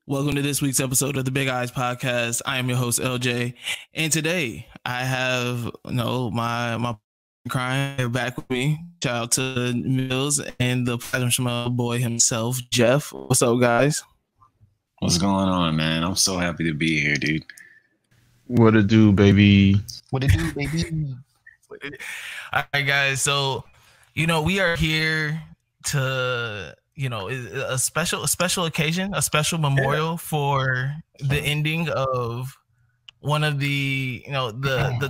Welcome to this week's episode of the Big Eyes Podcast. I am your host LJ, and today I have my crying back with me. Shout out to Mills and the Platinum Shmal boy himself, Jeff. What's up, guys? What's going on, man? I'm so happy to be here, dude. What it do, baby? What it do, baby? All right, guys. So, we are here to, a special occasion, a special memorial for the ending of one of the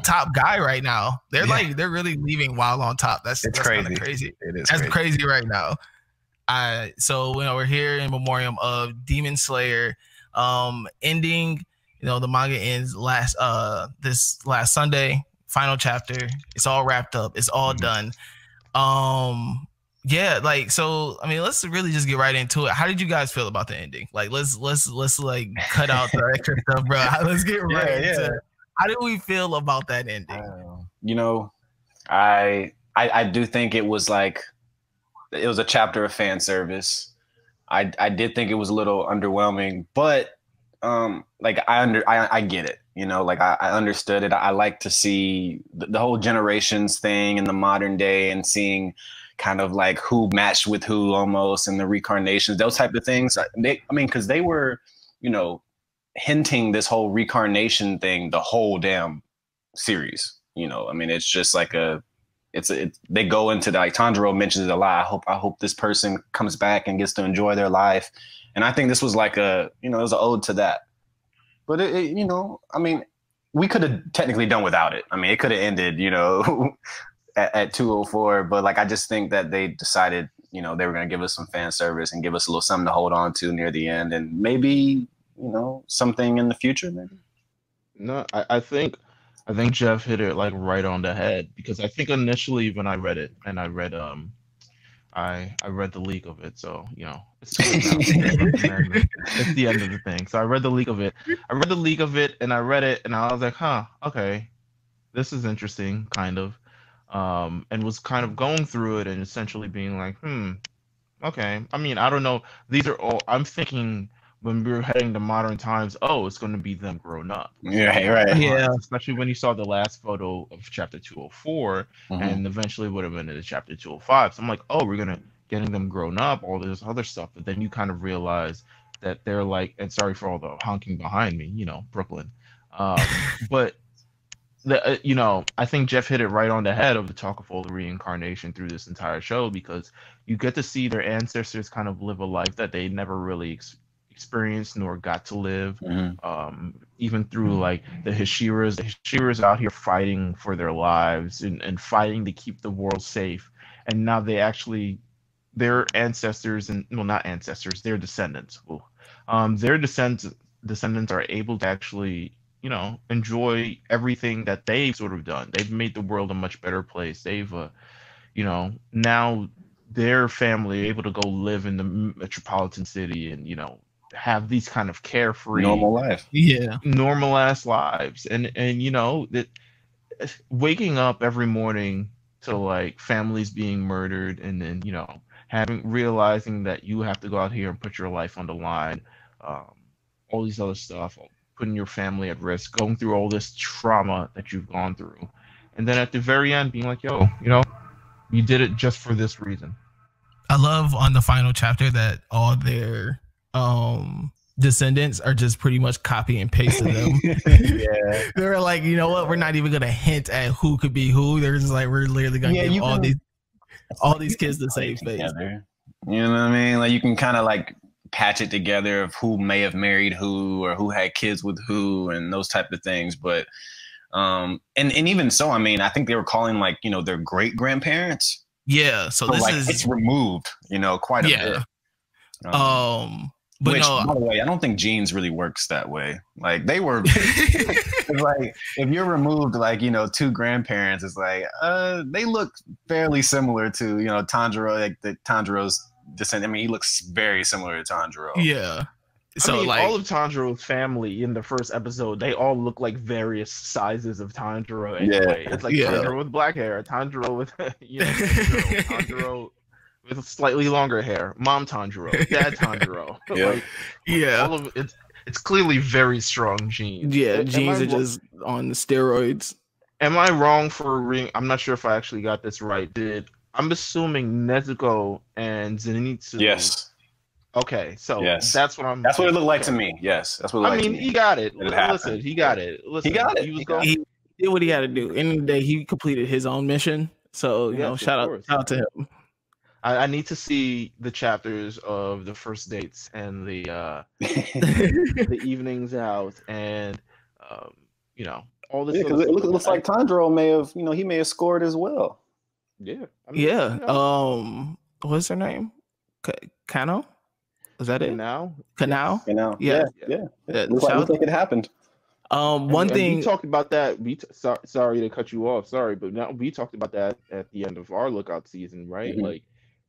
top guy right now. They're really leaving Wild on top. That's crazy. Crazy. It is. That's crazy right now. So we're here in memoriam of Demon Slayer, ending. The manga ends this last Sunday. Final chapter. It's all wrapped up. It's all done. Let's really just get right into it. How did you guys feel about the ending? Let's cut out the extra stuff, bro. Let's get right into it. How did we feel about that ending? I do think it was a chapter of fan service. I did think it was a little underwhelming, but I get it. I understood it. I like to see the whole generations thing in the modern day and seeing kind of like who matched with who almost, and the reincarnations, those type of things. Because they were, hinting this whole reincarnation thing the whole damn series. It's just like they go into Tanjiro mentions it a lot. I hope this person comes back and gets to enjoy their life. And I think this was like it was an ode to that. But we could have technically done without it. It could have ended, at 204. But I just think that they decided, they were going to give us some fan service and give us a little something to hold on to near the end, and maybe, something in the future, maybe. No, I think Jeff hit it right on the head, because I think initially when I read it, and I read I read the leak of it, so it's the end of the thing. So I read the leak of it. And I read it, and I was like, huh, okay, this is interesting, kind of, and was kind of going through it and essentially being like, okay. I don't know. These are all I'm thinking when we were heading to modern times. Oh, it's going to be them grown up. Yeah, right. Yeah. Especially when you saw the last photo of chapter 204, and eventually would have been into chapter 205. So I'm like, oh, we're getting them grown up, all this other stuff. But then you kind of realize that they're and sorry for all the honking behind me, Brooklyn. But I think Jeff hit it right on the head of the talk of all the reincarnation through this entire show, because you get to see their ancestors kind of live a life that they never really experienced nor got to live. Even through the Hashiras out here fighting for their lives and fighting to keep the world safe. And now their ancestors, and not ancestors, their descendants. Their descendants are able to actually, enjoy everything that they've sort of done. They've made the world a much better place. They've, now their family able to go live in the metropolitan city and, have these kind of carefree normal ass lives. And that waking up every morning to families being murdered, and then, realizing that you have to go out here and put your life on the line, all these other stuff, putting your family at risk, going through all this trauma that you've gone through. And then at the very end being like, yo, you did it just for this reason. I love on the final chapter that all their descendants are just pretty much copy and pasted them. Yeah. They're like, you know what? We're not even gonna hint at who could be who. They're just like, we're literally gonna give all these kids the same face. You know what I mean? You can kind of patch it together of who may have married who, or who had kids with who, and those type of things. But and even so, I think they were calling their great grandparents. Yeah. So this is it's removed, quite a bit. But which, by the way, I don't think genes really works that way. They were if you're removed, two grandparents, it's they look fairly similar to, Tanjiro, Tanjiro's descendant. He looks very similar to Tanjiro. Yeah. So all of Tanjiro's family in the first episode, they all look like various sizes of Tanjiro anyway. Yeah. It's Tanjiro with black hair, Tanjiro with Tanjiro with slightly longer hair, Mom Tanjiro, Dad Tanjiro. Yeah. Like, Yeah. all of it's clearly very strong genes. Yeah, Am genes I are just on steroids. Am I wrong for reading? I'm not sure if I actually got this right. I'm assuming Nezuko and Zenitsu. Yes. Okay, so Yes. that's what I'm. That's what it looked like okay. to me. Yes, that's what it looked I like mean, to me. he got it. It happened. Listen, he got it. Listen, He got it. He was He got going. He did what he had to do. End of the day, he completed his own mission. So you Yes, know, of shout course. out to him. I need to see the chapters of the first dates and the the evenings out and you know, all this. Yeah, because it looks like Tanjiro may have, you know, he may have scored as well. Yeah. I Yeah. you know, What's her name? Kano? Was that it? now. Kanao? You know. Yeah. Yeah. Yeah, Looks like it happened. One thing we talked about that. Sorry to cut you off. Sorry, but now we talked about that at the end of our lookout season, right? Mhm. Like,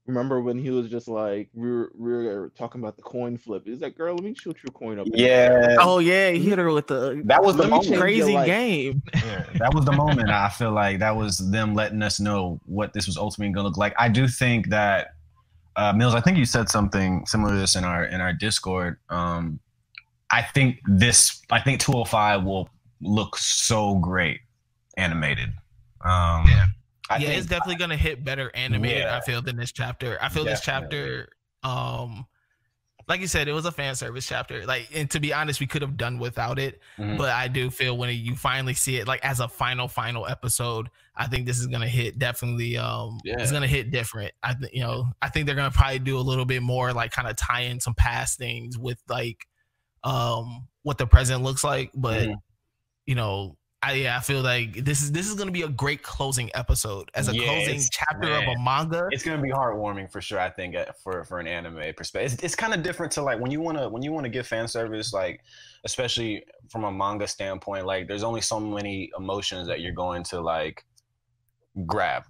remember when he was just like we were talking about the coin flip? He's like, "Girl, let me shoot your coin up." in the air." Yeah. Oh yeah, he hit her with the That was the Let me moment. change crazy your life. game. Yeah, that was the moment. I feel like that was them letting us know what this was ultimately going to look like. I do think that Mills, I think you said something similar to this in our Discord. I think 205 will look so great animated. Yeah. I Yeah, think, it's definitely gonna hit better animated. Yeah. I feel than this chapter. I feel this chapter, like you said, it was a fan service chapter. Like, and to be honest, we could have done without it. Mhm. But I do feel when you finally see it, like as a final episode, I think this is gonna hit definitely. It's gonna hit different. I think they're gonna probably do a little bit more, like kind of tie in some past things with like, what the present looks like. But you know. I feel like this is going to be a great closing episode as a closing chapter of a manga. It's going to be heartwarming for sure. I think for an anime perspective, it's kind of different to like when you want to give fan service, like especially from a manga standpoint. Like there's only so many emotions that you're going to like grab.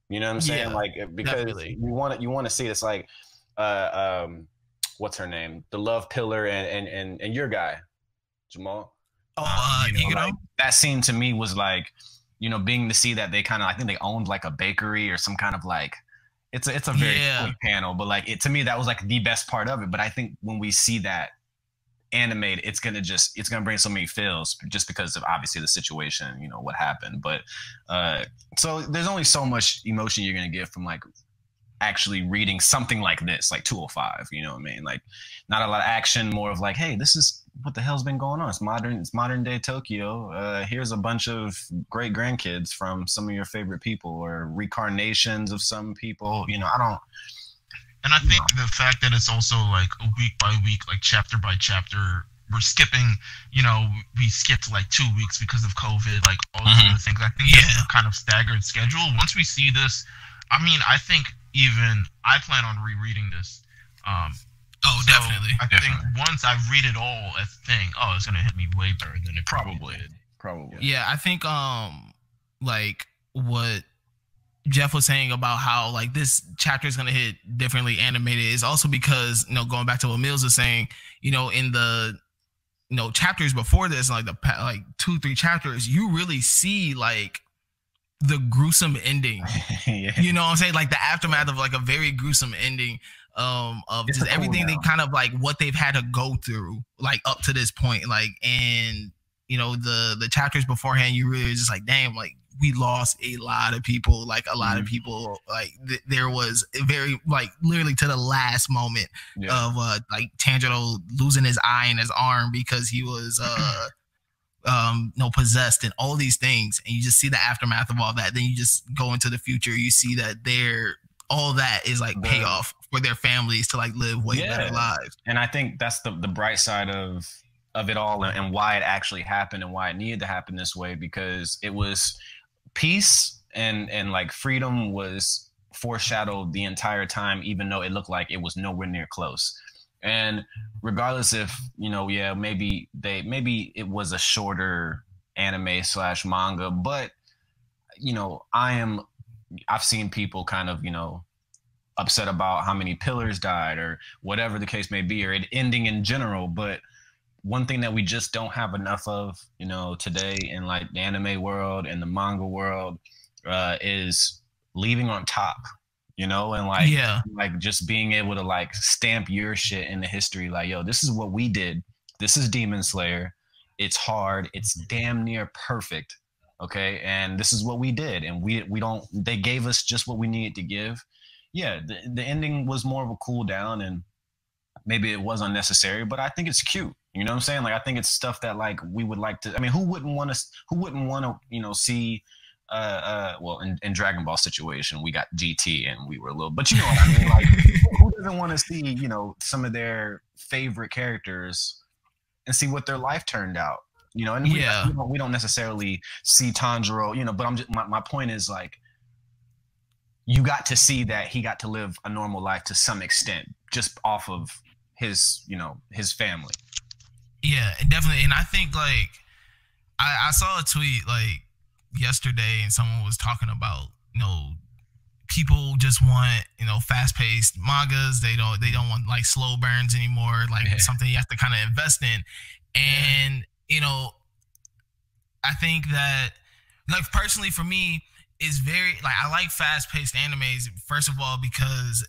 You know what I'm saying? Yeah, like because definitely. you want to see this like what's her name? The love pillar and your guy, Jamal. Like, that scene to me was like, you know, being to see that they kind of, I think they owned like a bakery or some kind of like, it's a very quick panel, but like to me that was like the best part of it. But I think when we see that animated, it's gonna bring so many feels just because of obviously the situation, you know, what happened. But so there's only so much emotion you're gonna get from like actually reading something like this, like 205, you know what I mean? Like not a lot of action, more of like, hey, this is what the hell's been going on. It's modern day Tokyo. Here's a bunch of great grandkids from some of your favorite people or reincarnations of some people. You know, And I think the fact that it's also like a week by week, like chapter by chapter, we're skipping, you know, we skipped like 2 weeks because of COVID, like all these other things. I think it's a kind of staggered schedule. Once we see this, I mean, I think I plan on rereading this. Definitely. I think once I read it all as a thing, it's gonna hit me way better than it probably did. Probably. Yeah, I think like what Jeff was saying about how like this chapter is gonna hit differently animated is also because, you know, going back to what Mills was saying, you know, in the chapters before this, like the 2-3 chapters, you really see like the gruesome ending. You know what I'm saying? Like the aftermath of like a very gruesome ending. Of just everything they kind of like what they've had to go through like up to this point, like, and you know the chapters beforehand, you really just like, damn, like we lost a lot of people, like a lot of people, like there was a very like literally to the last moment of like Tanjiro losing his eye and his arm because he was possessed and all these things, and you just see the aftermath of all that. Then you just go into the future, you see that all that is like payoff for their families to like live way better lives. And I think that's the bright side of it all, and why it actually happened and why it needed to happen this way, because it was peace and like freedom was foreshadowed the entire time, even though it looked like it was nowhere near close. And regardless if, you know, maybe it was a shorter anime / manga, but you know, I've seen people kind of, you know, upset about how many pillars died or whatever the case may be, or it ending in general. But one thing that we just don't have enough of, you know, today in like the anime world and the manga world is leaving on top. you know, and like, Yeah. like just being able to like stamp your shit in the history, like, yo, this is what we did. This is Demon Slayer. It's hard. It's damn near perfect. Okay. And this is what we did. And we don't, they gave us just what we needed to give. Yeah. The ending was more of a cool down, and maybe it was unnecessary, but I think it's cute. You know what I'm saying? Like, I think it's stuff that like we would like to, I mean, who wouldn't want to, you know, see, well, in Dragon Ball situation, we got GT and we were a little, but you know what I mean? Like, who doesn't want to see, you know, some of their favorite characters and see what their life turned out, you know? And we don't necessarily see Tanjiro, you know, but I'm just, my point is like, you got to see that he got to live a normal life to some extent, just off of his, you know, his family. Yeah, definitely. And I think like, I saw a tweet like yesterday, and someone was talking about, you know, people just want, you know, fast-paced mangas. They don't want like slow burns anymore, like something you have to kind of invest in. And you know, I think that, like, personally for me, is very like, I like fast-paced animes, first of all, because,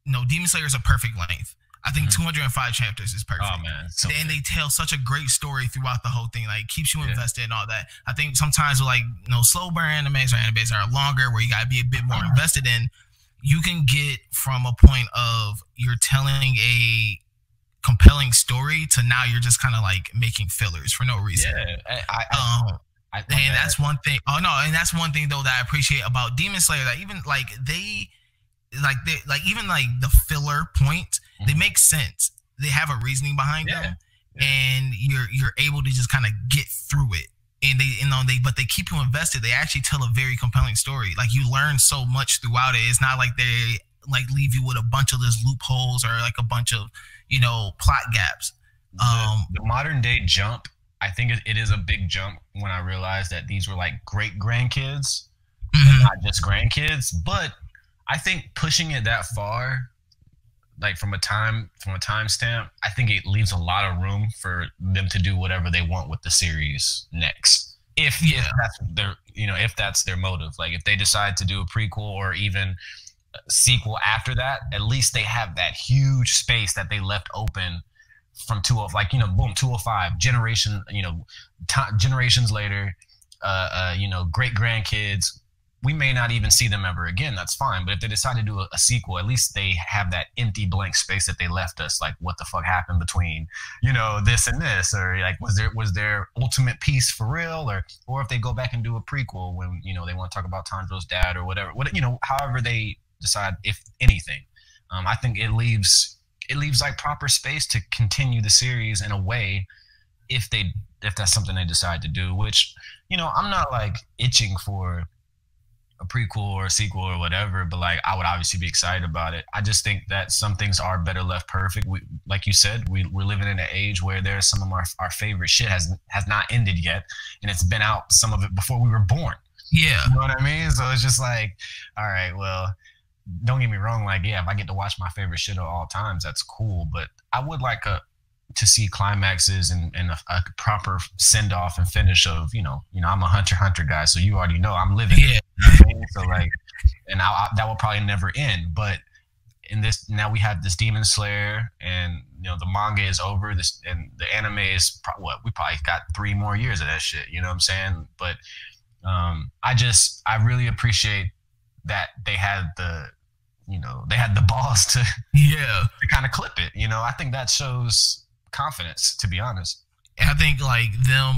you know, Demon Slayer is a perfect length. I think 205 chapters is perfect. Oh man, and they tell such a great story throughout the whole thing. Like, keeps you invested and all that. I think sometimes with like, you know, slow burn animes or animes that are longer, where you gotta be a bit more invested in, you can get from a point of you're telling a compelling story to now you're just kind of like making fillers for no reason. Yeah, and that's one thing. Oh no, and that's one thing though that I appreciate about Demon Slayer, that even like they even like the filler point, they make sense. They have a reasoning behind them, and you're able to just kind of get through it. And but they keep you invested. They actually tell a very compelling story. Like, you learn so much throughout it. It's not like they like leave you with a bunch of those loopholes or like a bunch of, you know, plot gaps. The modern day jump, I think it is a big jump when I realized that these were like great grandkids, and not just grandkids. But I think pushing it that far, like from a time stamp, I think it leaves a lot of room for them to do whatever they want with the series next. If that's their, you know, if that's their motive, like if they decide to do a prequel or even a sequel after that, at least they have that huge space that they left open from 205, like, you know, boom, 205 generation, you know, generations later, you know, great grandkids. We may not even see them ever again. That's fine. But if they decide to do a sequel, at least they have that empty blank space that they left us. Like, what the fuck happened between, you know, this and this, or like, was there ultimate peace for real, or if they go back and do a prequel when, you know, they want to talk about Tanjiro's dad or whatever, you know, however they decide, if anything, I think it leaves like proper space to continue the series in a way, if that's something they decide to do. Which, you know, I'm not like itching for a prequel or a sequel or whatever, but like, I would obviously be excited about it. I just think that some things are better left perfect. We, like you said, we're living in an age where there's some of our favorite shit has not ended yet, and it's been out, some of it before we were born. Yeah, you know what I mean? So it's just like, all right, well, don't get me wrong, like, yeah, if I get to watch my favorite shit at all times, that's cool, but I would like to see climaxes and a proper send off and finish of, you know, I'm a Hunter x Hunter guy, so you already know I'm living. Yeah. So like, and that will probably never end. But in this, now we have this Demon Slayer, and, you know, the manga is over. This, and the anime is we probably got 3 more years of that shit. You know what I'm saying? But I really appreciate that they had the balls to kind of clip it. You know, I think that shows confidence, to be honest. And I think like them,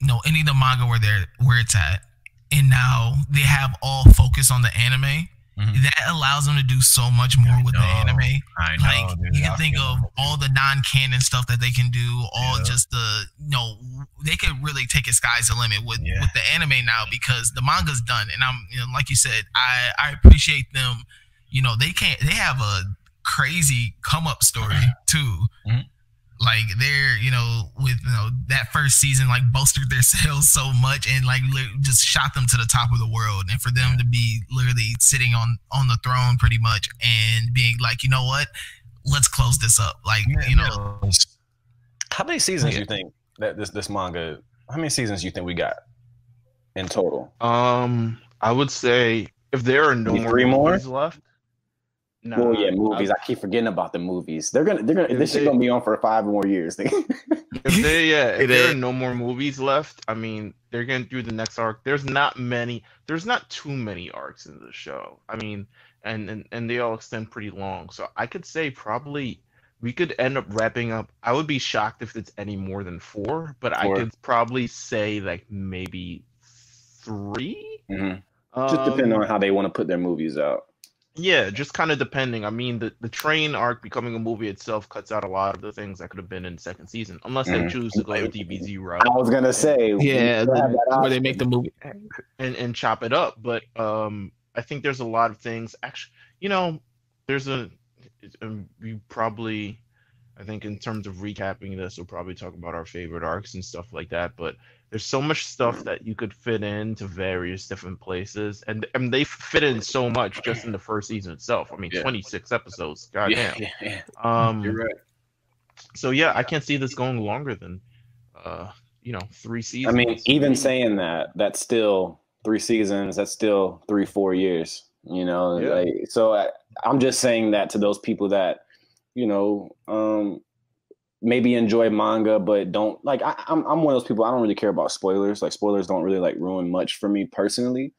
you know, ending the manga where it's at, and now they have all focus on the anime. That allows them to do so much more with the anime. I know, like, dude, you can think of all the non-canon stuff that they can do, all just the, you know, they could really take it sky's the limit with the anime now, because the manga's done. And I'm, you know, like you said, I appreciate them. You know, they have a crazy come up story too. Like, they're, you know, with, you know, that first season, like, bolstered their sales so much and like just shot them to the top of the world. And for them to be literally sitting on the throne pretty much and being like, you know what, let's close this up. Like, you know, how many seasons do you think that this manga? How many seasons do you think we got in total? I would say If there are no more three more movies left, well, yeah, movies. I keep forgetting about the movies. They're gonna. This shit gonna be on for 5 more years. If there are no more movies left, I mean, they're getting through the next arc. There's not too many arcs in the show. I mean, and they all extend pretty long. So I could say probably we could end up wrapping up. I would be shocked if it's any more than 4, but I could probably say like maybe 3. Mm-hmm. Just depending on how they want to put their movies out. Yeah, just kind of depending. I mean, the train arc becoming a movie itself cuts out a lot of the things that could have been in second season, unless they choose to go the DBZ route. I was gonna say, where they make the movie and chop it up. But I think there's a lot of things. Actually, there's we probably, I think in terms of recapping this, we'll probably talk about our favorite arcs and stuff like that. But there's so much stuff that you could fit into various different places, and they fit in so much just in the first season itself. I mean, 26 episodes. Goddamn. Yeah. You're right. So yeah, I can't see this going longer than 3 seasons. I mean, even saying that, that's still 3 seasons. That's still 3-4 years. So I'm just saying that to those people that maybe enjoy manga but don't like. I'm one of those people. I don't really care about spoilers. Like, spoilers don't really like ruin much for me personally.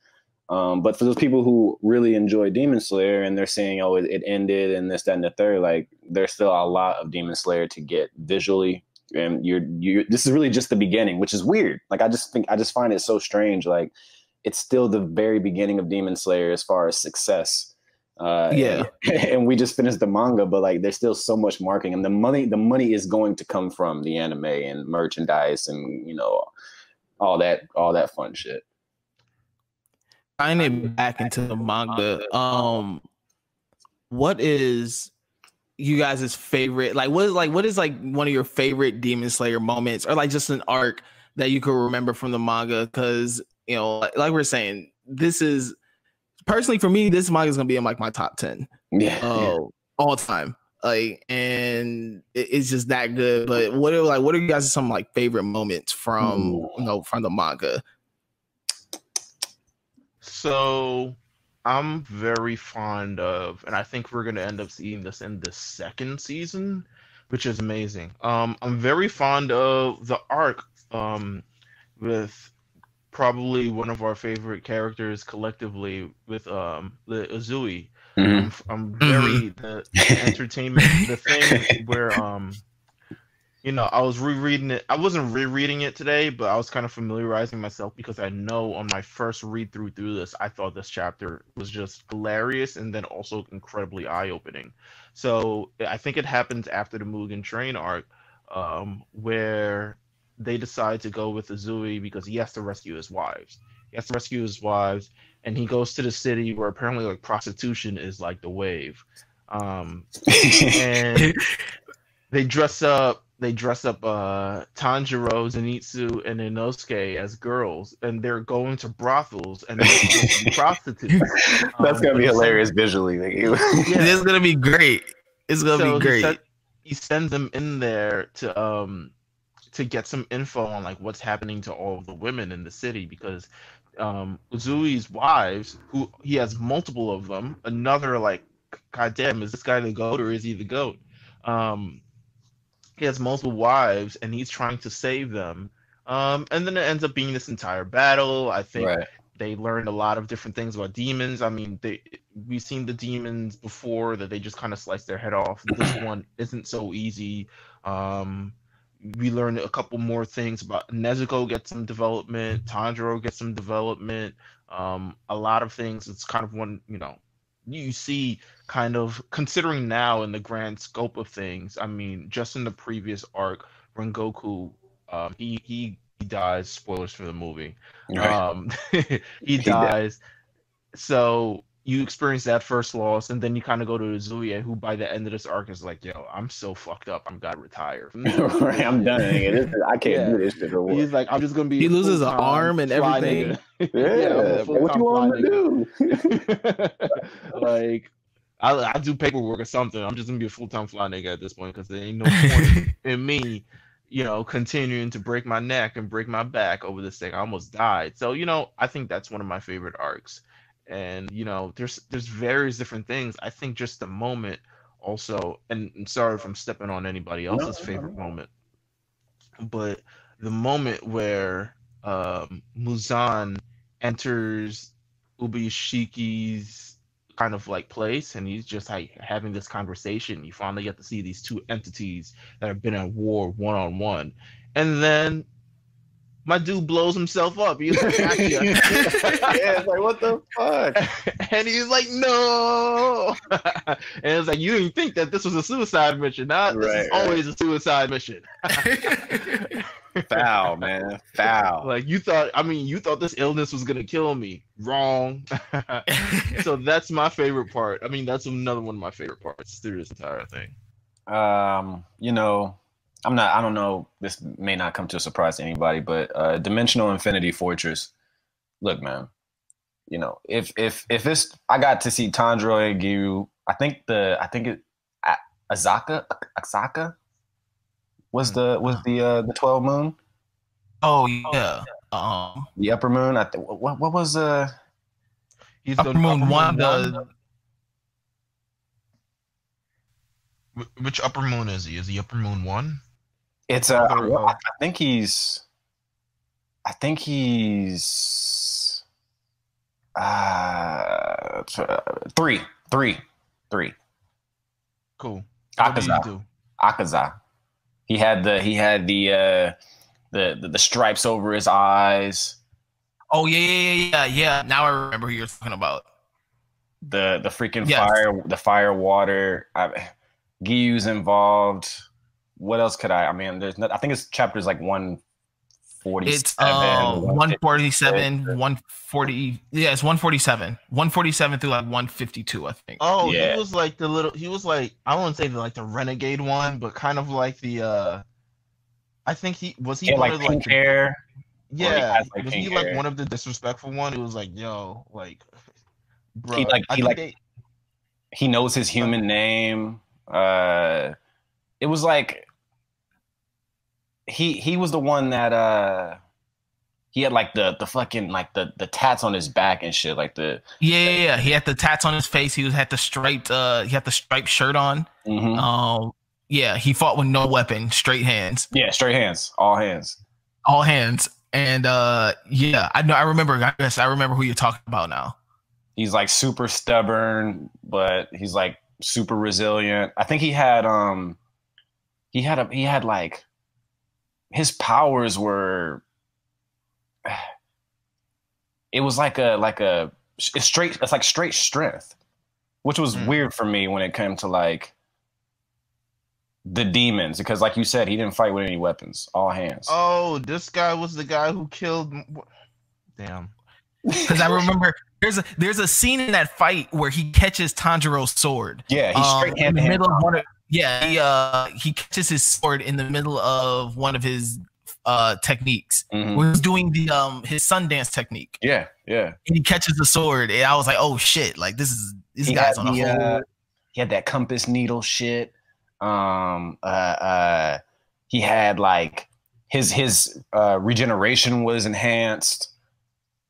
But for those people who really enjoy Demon Slayer and they're saying, oh, it ended and this, that, and the third, like, there's still a lot of Demon Slayer to get visually. And this is really just the beginning, which is weird. Like, I just find it so strange. Like, it's still the very beginning of Demon Slayer as far as success. And we just finished the manga, but like, there's still so much marketing, and the money is going to come from the anime and merchandise and all that fun shit. Tying it back into the manga, what is you guys' favorite? Like, what is one of your favorite Demon Slayer moments, or like just an arc that you could remember from the manga? Because like we're saying, this is. Personally, for me, this manga is gonna be in like my top 10, all time. Like, and it's just that good. But what are you guys' some like favorite moments from from the manga? So I'm very fond of, and I think we're gonna end up seeing this in the second season, which is amazing. I'm very fond of the arc with probably one of our favorite characters collectively with the Uzui. Mm-hmm. I'm very the entertainment, the thing where I was rereading it. I wasn't rereading it today, but I was kind of familiarizing myself because I know on my first read through this, I thought this chapter was just hilarious and then also incredibly eye-opening. So I think it happens after the Mugen Train arc, where they decide to go with Uzui because he has to rescue his wives. And he goes to the city where apparently like prostitution is like the wave. And they dress up Tanjiro, Zenitsu, and Inosuke as girls, and they're going to brothels and they're going to be prostitutes. That's gonna be hilarious visually. It's gonna be great. It's gonna be great. He sends them in there to get some info on like what's happening to all of the women in the city, because Uzui's wives, who he has multiple of them, another like, goddamn, is this guy the GOAT or is he the GOAT? He has multiple wives and he's trying to save them. And then it ends up being this entire battle. I think they learned a lot of different things about demons. I mean, we've seen the demons before that they just kind of slice their head off. This one isn't so easy. We learned a couple more things about Nezuko gets some development, Tanjiro gets some development, a lot of things. It's kind of one, you see kind of considering now in the grand scope of things. I mean, just in the previous arc, Rengoku, he dies. Spoilers for the movie. He dies. So you experience that first loss, and then you kind of go to Uzui, who by the end of this arc is like, yo, I'm so fucked up, I'm gotta retire. Right, I'm done. I can't do this shit no more. He's like, I'm just gonna be. He loses an arm and everything. What you want to do? Like, I do paperwork or something. I'm just gonna be a full-time fly nigga at this point, because there ain't no point in me, continuing to break my neck and break my back over this thing. I almost died. So, I think that's one of my favorite arcs. and you know, there's various different things. I think just the moment also, and sorry if I'm stepping on anybody else's favorite moment, but the moment where Muzan enters Ubishiki's kind of like place, and he's just like having this conversation. You finally get to see these two entities that have been at war one-on-one, and then my dude blows himself up. He's like, yeah, it's like, what the fuck? And he's like, no. And it's like, you didn't think that this was a suicide mission, huh? This is always a suicide mission. Foul, man. Foul. Like you thought this illness was gonna kill me. Wrong. So that's my favorite part. I mean, that's another one of my favorite parts through this entire thing. You know, I don't know, this may not come to a surprise to anybody, but Dimensional Infinity Fortress. Look, man, you know, if it's, I got to see Tanjiro and Giyu. I think Asaka was the 12 moon. Oh yeah. The upper moon. What was He's upper moon one. Which upper moon is he? Is he upper moon 1? It's I think he's 3. Cool. What did he do? Akaza. He had the stripes over his eyes. Oh yeah. Now I remember who you're talking about. The freaking fire, water. Giyu's involved. What else could I mean, there's not, I think it's chapters like 147. It's 147, 140. Yeah, it's 147. 147 through like 152, I think. Oh, yeah. He was like I wouldn't say like the renegade one, but kind of like the I think he was one like of pink hair. Yeah. Was he like one of the disrespectful one? It was like, yo, like bro. He knows his human name. It was like he was the one that he had like the fucking like the tats on his back and shit, like the he had the tats on his face. He had the striped shirt on. Mm-hmm. He fought with no weapon, straight hands. Yeah, straight hands, all hands. And I know, I remember who you're talking about now. He's like super stubborn, but he's like super resilient. I think he had like his powers were, it was like straight strength, which was weird for me when it came to like the demons, because like you said, he didn't fight with any weapons, all hands. Oh, this guy was the guy who killed. Damn. Because I remember there's a scene in that fight where he catches Tanjiro's sword. Yeah, he's straight hand to hand. He catches his sword in the middle of one of his techniques. Mm-hmm. When he's doing the his Sundance technique. Yeah. And he catches the sword, and I was like, oh shit, like this guy's on a whole. He had that compass needle shit. He had like his regeneration was enhanced.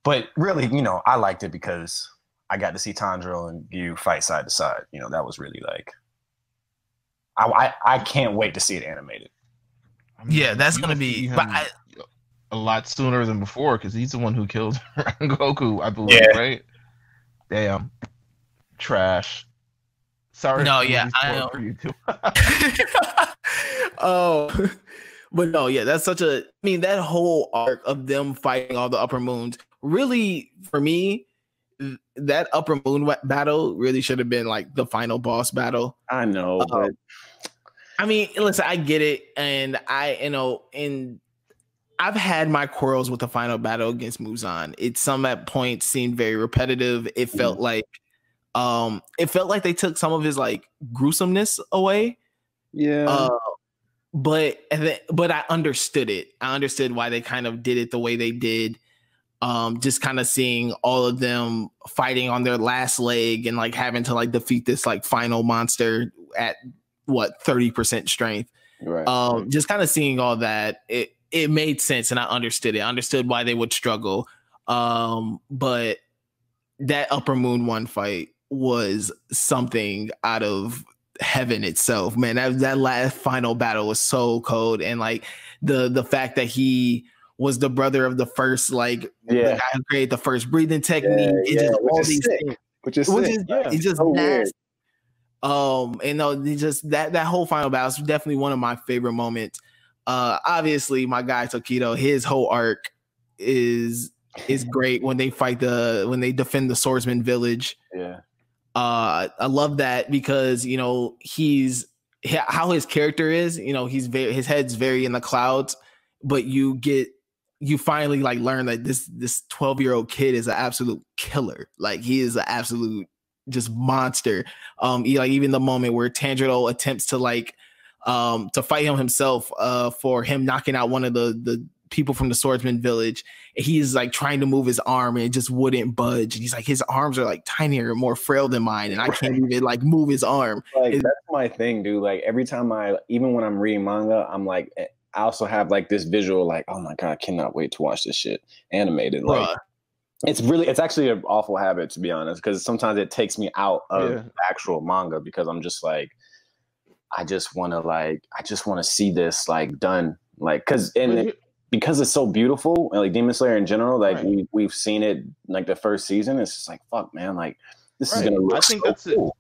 But really, you know, I liked it because I got to see Tanjiro and Giyu fight side to side. You know, that was really like, I can't wait to see it animated. I mean, yeah, that's gonna be a lot sooner than before, because he's the one who killed Goku, I believe, right? Damn, trash. Sorry. No, yeah, I know. For you too. Oh, but no, yeah, that's such a. I mean, that whole arc of them fighting all the upper moons, really, for me, that upper moon battle really should have been like the final boss battle. I know, but I mean, listen, I get it, and I've had my quarrels with the final battle against Muzan. It some at points seemed very repetitive. It felt like they took some of his like gruesomeness away. Yeah. But I understood it. I understood why they kind of did it the way they did. Just kind of seeing all of them fighting on their last leg and like having to like defeat this like final monster at 30% strength. Right. Just kind of seeing all that, it made sense, and I understood it. I understood why they would struggle. But that Upper Moon 1 fight was something out of heaven itself, man. That last final battle was so cold, and like the fact that he was the brother of the first, like the guy who created the first breathing technique, just all these things, which is it's just so nasty. And no, just that whole final battle is definitely one of my favorite moments. Obviously, my guy Tokido, his whole arc is great when they when they defend the swordsman village. Yeah. I love that because, you know, how his character is, you know, his head's very in the clouds, but you finally like learn that this 12-year-old kid is an absolute killer. Like he is an absolute just monster. Even the moment where Tanjiro attempts to to fight him himself, for him knocking out one of the people from the swordsman village, he's like trying to move his arm and it just wouldn't budge, and he's like, his arms are like tinier and more frail than mine, and I can't even like move his arm. Like that's my thing, dude. Like every time even when I'm reading manga, I'm like, I also have like this visual, like, oh my god, I cannot wait to watch this shit animated. Like it's actually an awful habit, to be honest, because sometimes it takes me out of the actual manga because I'm just like, I just want to see this like done, like because it's so beautiful, and like Demon Slayer in general, like we've seen it like the first season. It's just like, fuck, man, like this is gonna look I think so that's cool.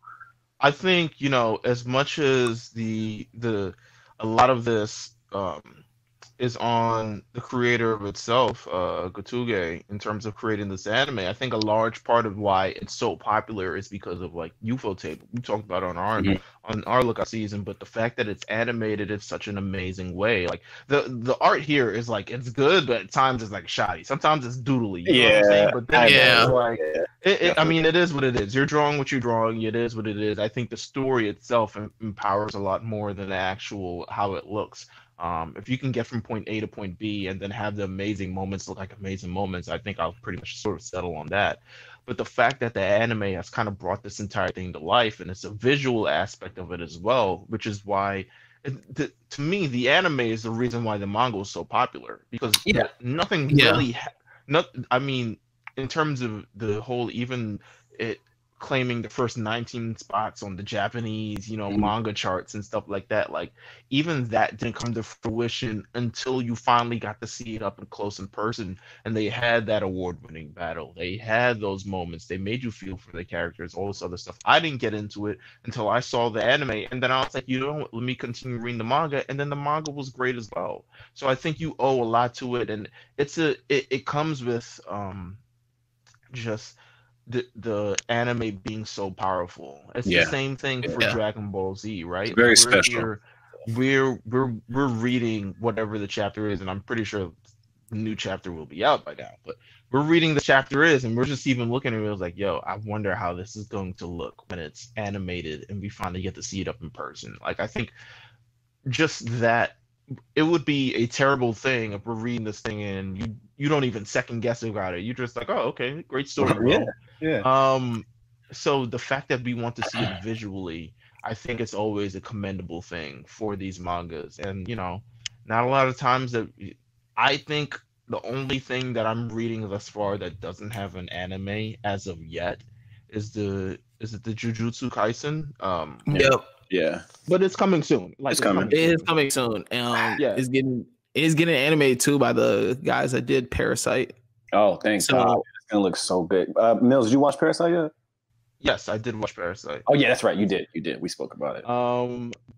I think, you know, as much as a lot of this is on the creator of itself, Gotuge, in terms of creating this anime. I think a large part of why it's so popular is because of like UFO Table. We talked about it on our Lookout season, but the fact that it's animated in such an amazing way, like the art here is like, it's good, but at times it's like shoddy. Sometimes it's doodly. You know what I'm saying? But then it's like, I mean, it is what it is. You're drawing what you're drawing. It is what it is. I think the story itself empowers a lot more than the actual how it looks. If you can get from point A to point B and then have the amazing moments look like amazing moments, I think I'll pretty much sort of settle on that. But the fact that the anime has kind of brought this entire thing to life, and it's a visual aspect of it as well, which is why, to me, the anime is the reason why the manga is so popular, because nothing really, I mean, in terms of the whole, even it claiming the first 19 spots on the Japanese, you know, manga charts and stuff like that. Like, even that didn't come to fruition until you finally got to see it up and close in person. And they had that award-winning battle. They had those moments. They made you feel for the characters, all this other stuff. I didn't get into it until I saw the anime, and then I was like, you know what, let me continue reading the manga, and then the manga was great as well. So I think you owe a lot to it, and it comes with just the anime being so powerful. It's the same thing for Dragon Ball Z, right? Very special. We're reading whatever the chapter is, and I'm pretty sure the new chapter will be out by now. But we're reading the chapter is, and we're just even looking at it. Like, yo, I wonder how this is going to look when it's animated and we finally get to see it up in person. Like, I think just that. It would be a terrible thing if we're reading this thing and you don't even second guess about it. You're just like, oh, okay, great story. So the fact that we want to see it visually, I think it's always a commendable thing for these mangas. And, you know, not a lot of times that I think the only thing that I'm reading thus far that doesn't have an anime as of yet is the Jujutsu Kaisen? Yeah, but it's coming soon. Like, it's coming. It is coming soon. It's getting animated too by the guys that did Parasite. Oh, thanks. God. It's gonna look so good. Mills, did you watch Parasite yet? Yes, I did watch Parasite. Oh yeah, that's right. You did. We spoke about it.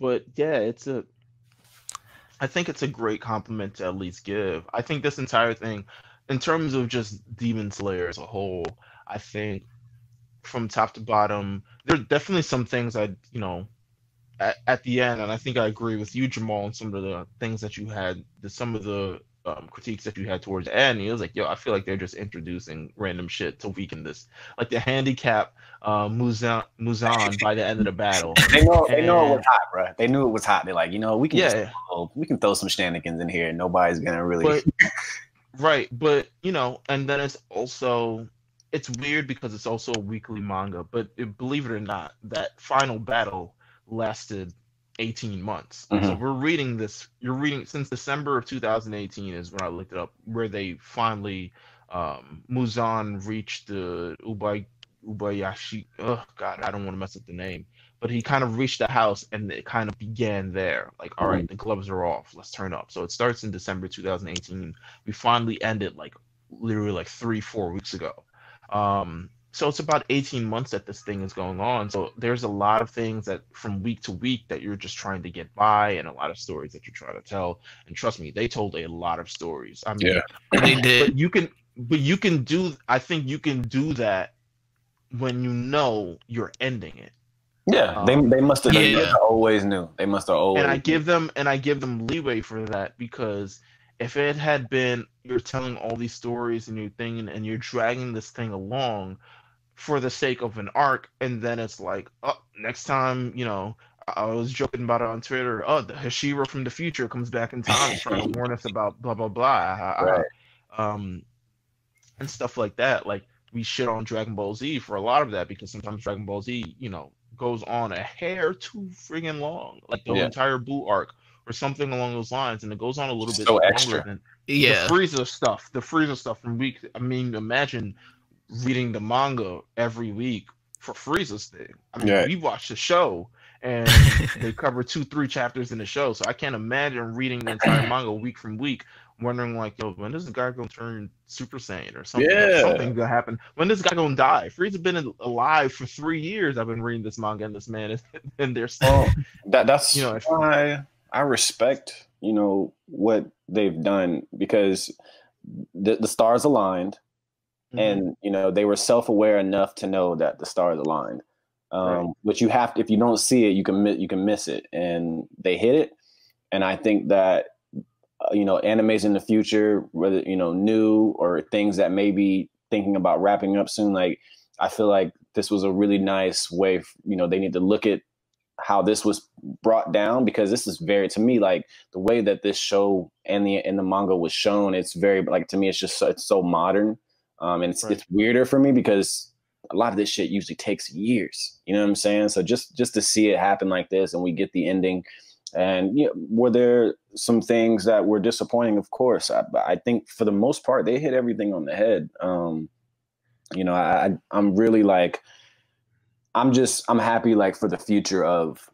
But yeah, I think it's a great compliment to at least give. I think this entire thing, in terms of just Demon Slayer as a whole, I think from top to bottom, there's definitely some things at the end, and I think I agree with you, Jamal, on some of the things that you had, some of the critiques that you had towards the end. He was like, yo, I feel like they're just introducing random shit to weaken this. Like the handicap Muzan by the end of the battle. They know it was hot, bro. They knew it was hot. They're like, you know, we can throw some shenanigans in here and nobody's gonna really but you know, and then it's weird because it's also a weekly manga, but believe it or not, that final battle lasted 18 months. So you're reading since December of 2018 is when I looked it up, where they finally Muzan reached the Ubayashi. Oh God, I don't want to mess up the name. But he kind of reached the house, and it kind of began there. Like, all right, the gloves are off. Let's turn up. So it starts in December 2018. We finally ended like literally like 3-4 weeks ago. So it's about 18 months that this thing is going on. So there's a lot of things that from week to week that you're just trying to get by, and a lot of stories that you're trying to tell. And trust me, they told a lot of stories. I mean, they did. But you can do. I think you can do that when you know you're ending it. Yeah, they must have. They always knew. They must have always. And I give them leeway for that, because if it had been you're telling all these stories and you're dragging this thing along for the sake of an arc, and then it's like, oh, next time, I was joking about it on Twitter. Oh, the Hashira from the future comes back in time trying to warn us about blah blah blah. Right. And stuff like that. Like, we shit on Dragon Ball Z for a lot of that, because sometimes Dragon Ball Z, goes on a hair too friggin' long, like the entire Buu arc or something along those lines, and it goes on a little bit longer extra. than the Frieza stuff from week. I mean, imagine reading the manga every week for Frieza's thing. I mean, we watched the show and they cover 2-3 chapters in the show, so I can't imagine reading the entire manga week from week, wondering like, yo, when is the guy gonna turn Super Saiyan or something? Something's gonna happen. When is this guy gonna die? Frieza's been alive for 3 years. I've been reading this manga, and this man is in there. That's why I respect what they've done, because the stars aligned, and they were self-aware enough to know that the stars aligned. Which you have to, if you don't see it, you can miss it, and they hit it. And I think that animes in the future, whether new or things that may be thinking about wrapping up soon, like, I feel like this was a really nice way. They need to look at how this was brought down, because this is very, to me, like the way that this show and the manga was shown, it's very, like, to me, it's just it's so modern, and it's weirder for me because a lot of this shit usually takes years. You know what I'm saying? So just to see it happen like this, and we get the ending. And were there some things that were disappointing? Of course. I think for the most part, they hit everything on the head. I'm really like, I'm happy, like, for the future of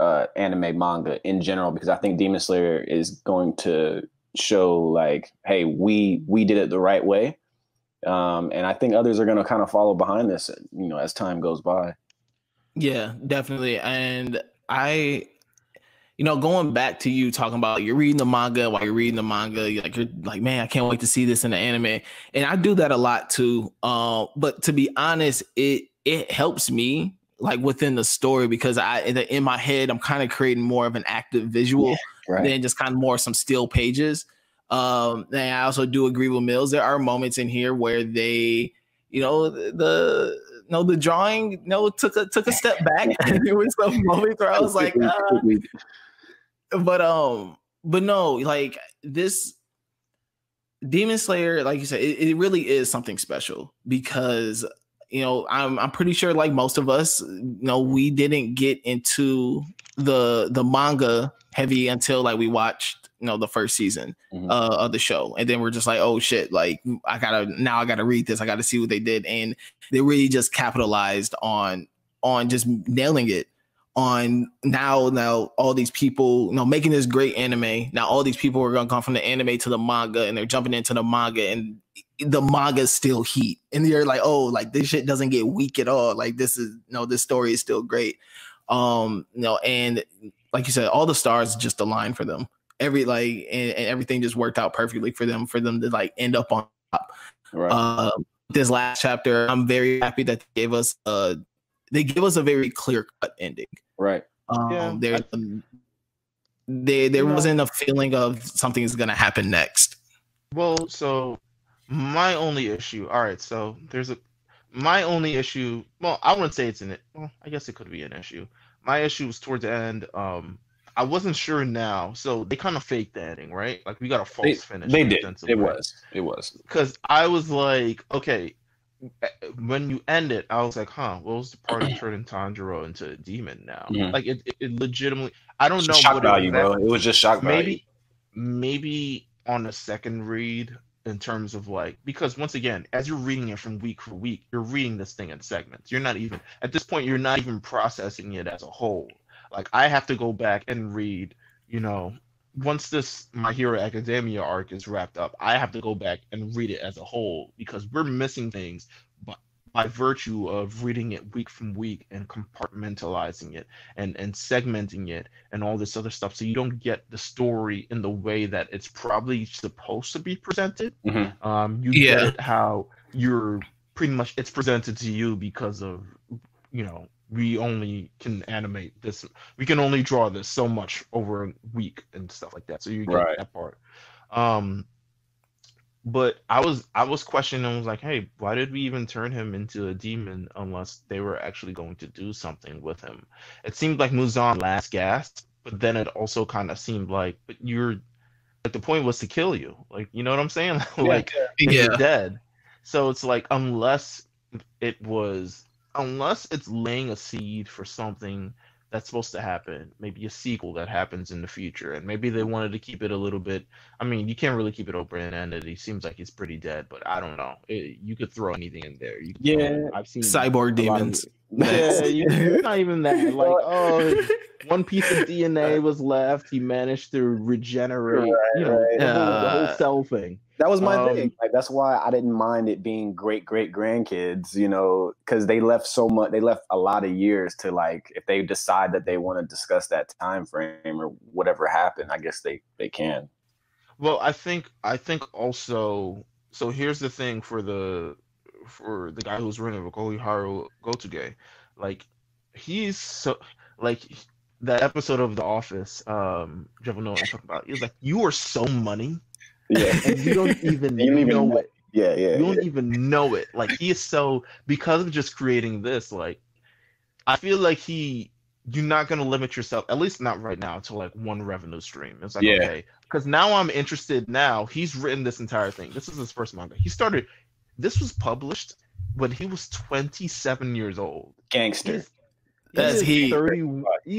anime manga in general, because I think Demon Slayer is going to show, like, hey, we did it the right way. And I think others are going to kind of follow behind this, as time goes by. Yeah, definitely. And going back to you talking about you're reading the manga, while you're reading the manga, you're like, man, I can't wait to see this in the anime. And I do that a lot too. But to be honest, it helps me, like, within the story, because in my head, I'm kind of creating more of an active visual than just kind of more some still pages. And I also do agree with Mills. There are moments in here where they, the drawing, took a step back. There was some moments where I was like, but no, like, this Demon Slayer, like you said, it really is something special, because I'm pretty sure, like most of us, we didn't get into the manga heavy until, like, we watched the first season of the show, and then we're just like, oh shit, like, I gotta read this, I gotta see what they did. And they really just capitalized on just nailing it. On now all these people, making this great anime. Now all these people are gonna come from the anime to the manga, and they're jumping into the manga, and the manga's still heat, and you're like, oh, like, this shit doesn't get weak at all. Like, this story is still great. And like you said, all the stars just aligned for them. And everything just worked out perfectly for them to, like, end up on top. Right. This last chapter, I'm very happy that they gave us a very clear-cut ending. Right. There wasn't a feeling of something's gonna happen next. Well, so my only issue. All right, so my only issue. Well, I wouldn't say it's well, I guess it could be an issue. My issue was towards the end. I wasn't sure now, so they kind of faked the ending, right? Like, we got a false finish. They did. It was. Because I was like, okay, when you end it, I was like, what was the party turning Tanjiro into a demon now? Like, it legitimately, I don't know shock value, bro. It was just shock value. Maybe on a second read, in terms of like, because once again, as you're reading it from week for week, you're reading this thing in segments. You're not even at this point, you're not even processing it as a whole. Like I have to go back and read, you know, once this My Hero Academia arc is wrapped up, I have to go back and read it as a whole because we're missing things by virtue of reading it week from week and compartmentalizing it and segmenting it and all this other stuff. So you don't get the story in the way that it's probably supposed to be presented. You get it how you're pretty much, it's presented to you because of, you know, we only can animate this. We can only draw this so much over a week and stuff like that. So you get that part. But I was questioning. I was like, hey, why did we even turn him into a demon unless they were actually going to do something with him? It seemed like Muzan last gasp, but then it also kind of seemed like, but you're like, the point was to kill you. Like, you know what I'm saying? Like, you're dead. So it's like, unless it's laying a seed for something that's supposed to happen, maybe a sequel that happens in the future, and maybe they wanted to keep it a little bit. I mean, you can't really keep it open-ended. He seems like he's pretty dead, but I don't know. You could throw anything in there. I've seen cyborg demons. It's not even that. Like, oh, one piece of DNA was left. He managed to regenerate. You know, the whole cell thing. That was my thing. Like, that's why I didn't mind it being great grandkids, you know, because they left so much. They left a lot of years to, like, if they decide that they want to discuss that time frame or whatever happened, I guess they can. Well, I think also. So here's the thing for the guy who's running Koiharu Gotoge, like he's so like that episode of The Office. Jeff know what I'm talking about. He was like, "You are so money." Yeah, and you don't even know it. Yeah. You don't even know it. Like he is so, because of just creating this. Like I feel like you're not gonna limit yourself, at least not right now, to like one revenue stream. It's like okay, because now I'm interested. Now he's written this entire thing. This is his first manga. This was published when he was 27 years old. Gangster. He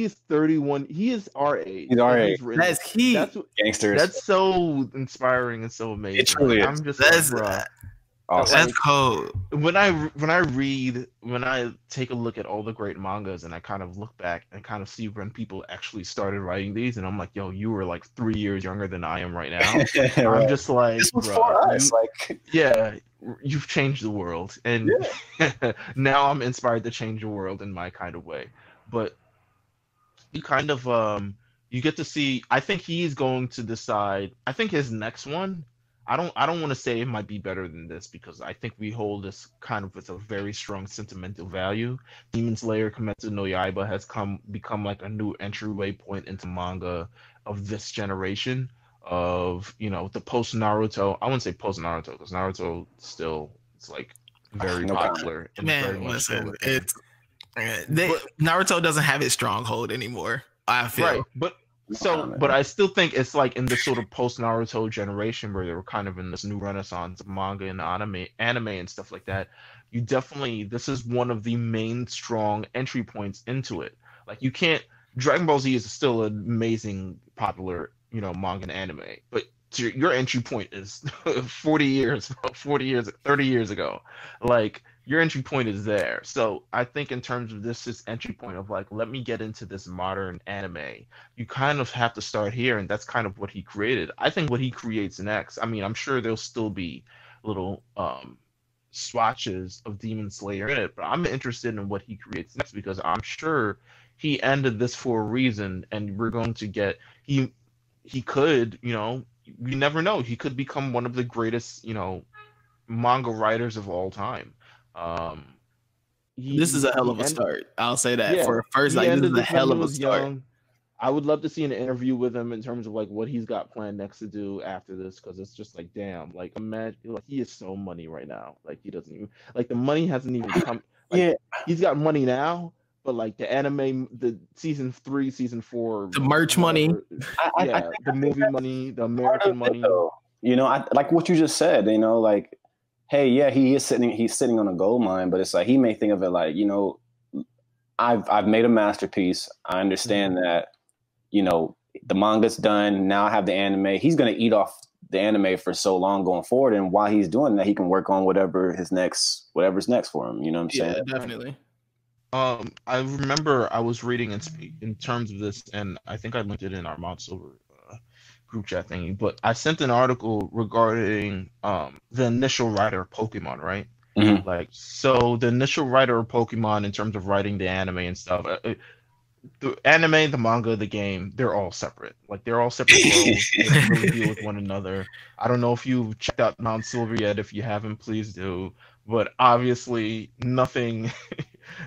is 31. He is our age. He's our age. Gangsters. That's so inspiring and so amazing. It truly is. I'm just that's cold. When I take a look at all the great mangas and I kind of look back and kind of see when people actually started writing these, and I'm like, yo, you were like 3 years younger than I am right now. I'm just like, this was for us. You've changed the world, and now I'm inspired to change the world in my kind of way. But you kind of you get to see. I think he's going to decide. I think his next one. I don't want to say it might be better than this because I think we hold this kind of with a very strong sentimental value. Demon Slayer Kimetsu no Yaiba has become like a new entryway point into manga of this generation. Of, you know, the post Naruto. I wouldn't say post Naruto because Naruto still it's like very popular. Man, listen, Naruto doesn't have its stronghold anymore. I feel right, but I still think it's like in this sort of post Naruto generation where they were kind of in this new renaissance of manga and anime and stuff like that. This is one of the main strong entry points into it. Like you can't. Dragon Ball Z is still an amazing popular, you know, manga and anime, but your entry point is 30 years ago. Like your entry point is there. So I think in terms of this entry point of like, let me get into this modern anime, you kind of have to start here, and that's kind of what he created. I think what he creates next, I mean, I'm sure there'll still be little swatches of Demon Slayer in it, but I'm interested in what he creates next because I'm sure he ended this for a reason, and we're going to get he could, you know, you never know. He could become one of the greatest, you know, manga writers of all time. This is a hell of a start. I'll say that for first. Like, this is a hell of a start. Young. I would love to see an interview with him in terms of like what he's got planned next to do after this, because it's just like, damn, like imagine, like he is so money right now. Like he doesn't even like the money hasn't even come. Like, he's got money now. But like the anime, the season 3, season 4, the merch money, the movie money, the American money. You know, I like what you just said. You know, like, hey, yeah, he's sitting on a gold mine, but it's like he may think of it like, you know, I've made a masterpiece. I understand that, you know, the manga's done. Now I have the anime. He's gonna eat off the anime for so long going forward, and while he's doing that, he can work on whatever's next for him. You know what I'm saying? Yeah, definitely. I remember I was reading in terms of this, and I think I linked it in our Mount Silver group chat thingy. But I sent an article regarding the initial writer of Pokemon, right? Mhm. Like, so the initial writer of Pokemon, in terms of writing the anime and stuff, the anime, the manga, the game, they're all separate. Like, they're all separate worlds. They don't really deal with one another. I don't know if you've checked out Mount Silver yet. If you haven't, please do. But obviously, nothing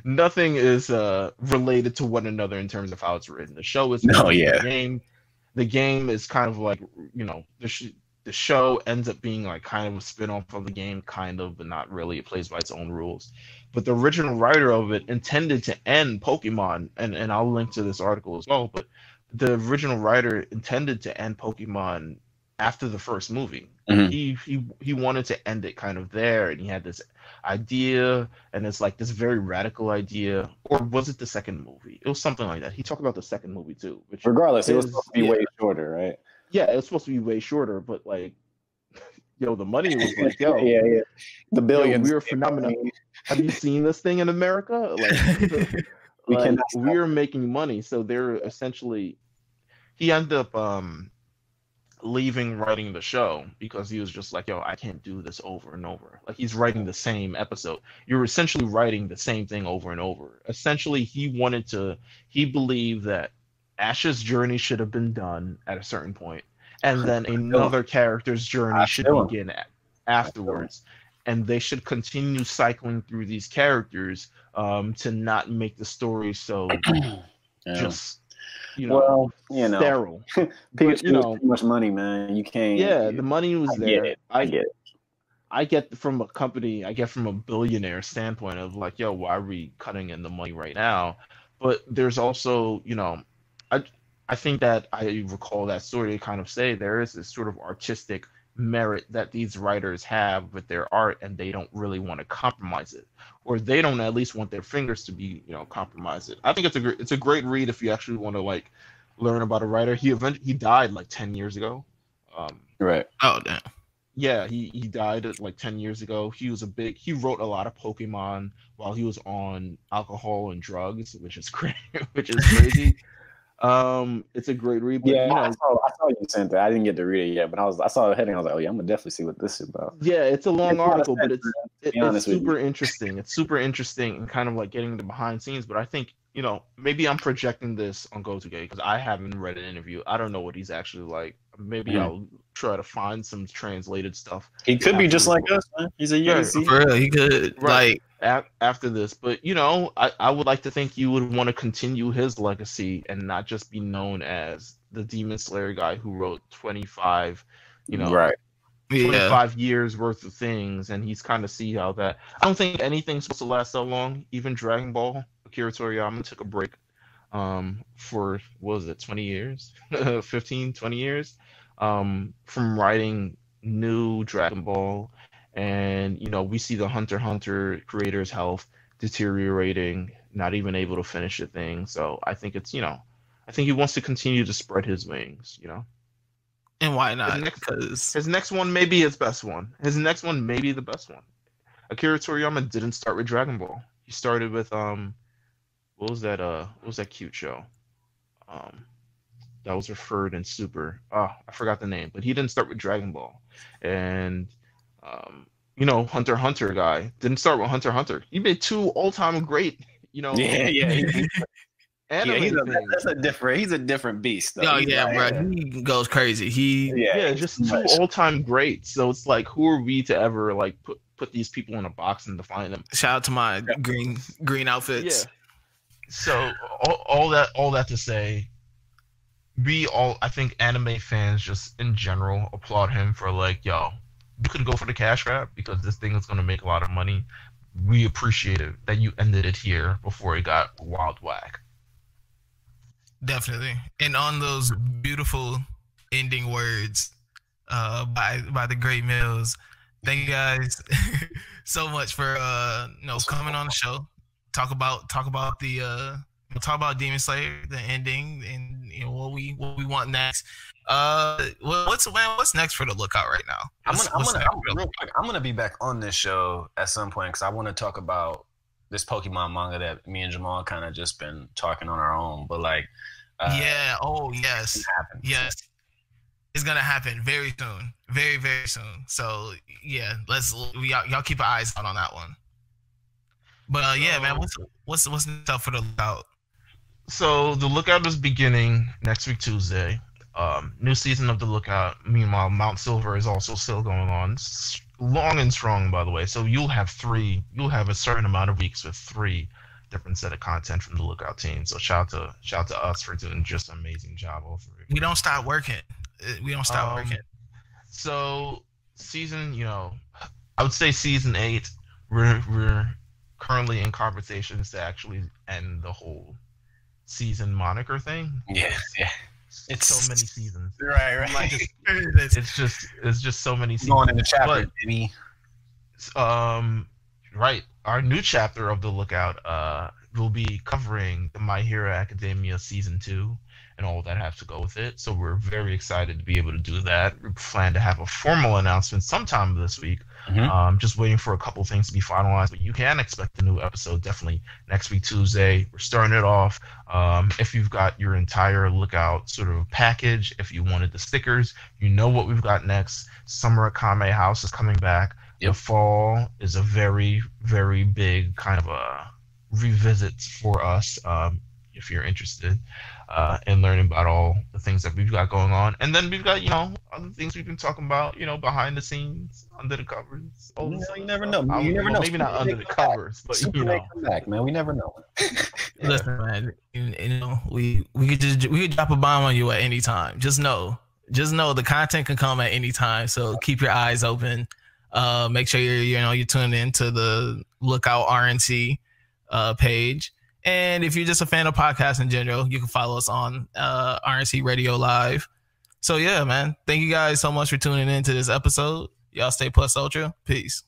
is related to one another in terms of how it's written. The show is the game. The game is kind of like, you know, the show ends up being like kind of a spin-off of the game, kind of, but not really. It plays by its own rules. But the original writer of it intended to end Pokemon, and I'll link to this article as well, but the original writer intended to end Pokemon after the first movie. Mhm. He wanted to end it kind of there, and he had this idea, and it's like this very radical idea. Or was it the second movie? It was something like that. He talked about the second movie too. Which Regardless, it was supposed to be way shorter, right? Yeah, it was supposed to be way shorter, but like, yo, the money was like, yo, yeah, the billions. We're phenomenal. Have you seen this thing in America? Like, we're making money. So they're essentially, he ended up leaving writing the show because he was just like, yo, I can't do this over and over. Like, he's writing the same episode. You're essentially writing the same thing over and over. Essentially, he believed that Ash's journey should have been done at a certain point, and then another character's journey should begin afterwards. And they should continue cycling through these characters to not make the story so just, sterile. Pikachu, too much money, man. You can't. Yeah, the money was there. I get it. I get from a billionaire standpoint of like, yo, why are we cutting in the money right now? But there's also, I think that I recall that story to kind of say there is this sort of artistic merit that these writers have with their art, and they don't really want to compromise it, or they don't at least want their fingers to be, compromised. I think it's a great read if you actually want to like learn about a writer. He died like 10 years ago. Right. Oh damn. Yeah, he died like 10 years ago. He wrote a lot of Pokemon while he was on alcohol and drugs, which is crazy. It's a great read. But, I saw you sent that. I didn't get to read it yet, but I saw the heading. I was like, oh yeah, I'm gonna definitely see what this is about. Yeah, it's a long article, but it's super interesting. It's super interesting and kind of like getting the behind scenes. But I think, maybe I'm projecting this on GoToGay because I haven't read an interview. I don't know what he's actually like. Maybe I'll try to find some translated stuff. He could be just like us, man. He's a UNC. For real, he could after this. But I would like to think you would want to continue his legacy and not just be known as the Demon Slayer guy who wrote 25, 25 years worth of things, and he's kind of see how that. I don't think anything's supposed to last so long. Even Dragon Ball, Akira Toriyama took a break for, what was it, 20 years 15 20 years from writing new Dragon Ball, and we see the Hunter x Hunter creator's health deteriorating, not even able to finish the thing. So I think it's I think he wants to continue to spread his wings, and why not? Because his next one may be his best one. His next one may be the best one. Akira Toriyama didn't start with Dragon Ball. He started with what was that cute show? That was referred in Super. Oh, I forgot the name, but he didn't start with Dragon Ball. And Hunter x Hunter guy didn't start with Hunter x Hunter. He made 2 all-time great, He's a different beast, though. Oh yeah, bro. He goes crazy. Just 2 all-time greats. So it's like, who are we to ever like put these people in a box and define them? Shout out to my green outfits. Yeah. So all that to say, I think anime fans just in general applaud him for like, yo, you could go for the cash grab because this thing is going to make a lot of money. We appreciate it that you ended it here before it got wild whack. Definitely. And on those beautiful ending words by the great Mills, thank you guys so much for coming on the show. Talk about Demon Slayer, the ending, and you know what we want next. What's next for the Lookout right now? I'm gonna be back on this show at some point because I want to talk about this Pokemon manga that me and Jamal kind of just been talking on our own. But like, yes, it's gonna happen very soon, very very soon. So yeah, y'all keep your eyes out on that one. But yeah, man, what's next up for the Lookout? So the Lookout is beginning next week Tuesday. New season of the Lookout. Meanwhile, Mount Silver is also still going on, long and strong, by the way. So you'll have a certain amount of weeks with 3 different set of content from the Lookout team. So shout to us for doing just an amazing job all 3. We don't stop working. Working. So season, I would say season 8. We're currently in conversations to actually end the whole season moniker thing. Yeah. It's so many seasons. Right. Like, it's just so many seasons. Going into chapter, baby. Right. Our new chapter of the Lookout will be covering the My Hero Academia season 2 and all that have to go with it. So we're very excited to be able to do that. We plan to have a formal announcement sometime this week. Mm-hmm. Just waiting for a couple things to be finalized, but you can expect a new episode definitely next week Tuesday. We're starting it off. If you've got your entire Lookout sort of package, if you wanted the stickers, you know what we've got next. Summer Akame House is coming back. Yep. The fall is a very, very big kind of a revisit for us. If you're interested in learning about all the things that we've got going on. And then we've got, other things we've been talking about, behind the scenes, under the covers. You never know. You never know. Maybe not under the covers, but come back, man. We never know. Listen, man, we could drop a bomb on you at any time. Just know the content can come at any time. So keep your eyes open. Make sure you're tuned into the Lookout RNC page. And if you're just a fan of podcasts in general, you can follow us on RNC Radio Live. So yeah, man, thank you guys so much for tuning in to this episode. Y'all stay plus ultra. Peace.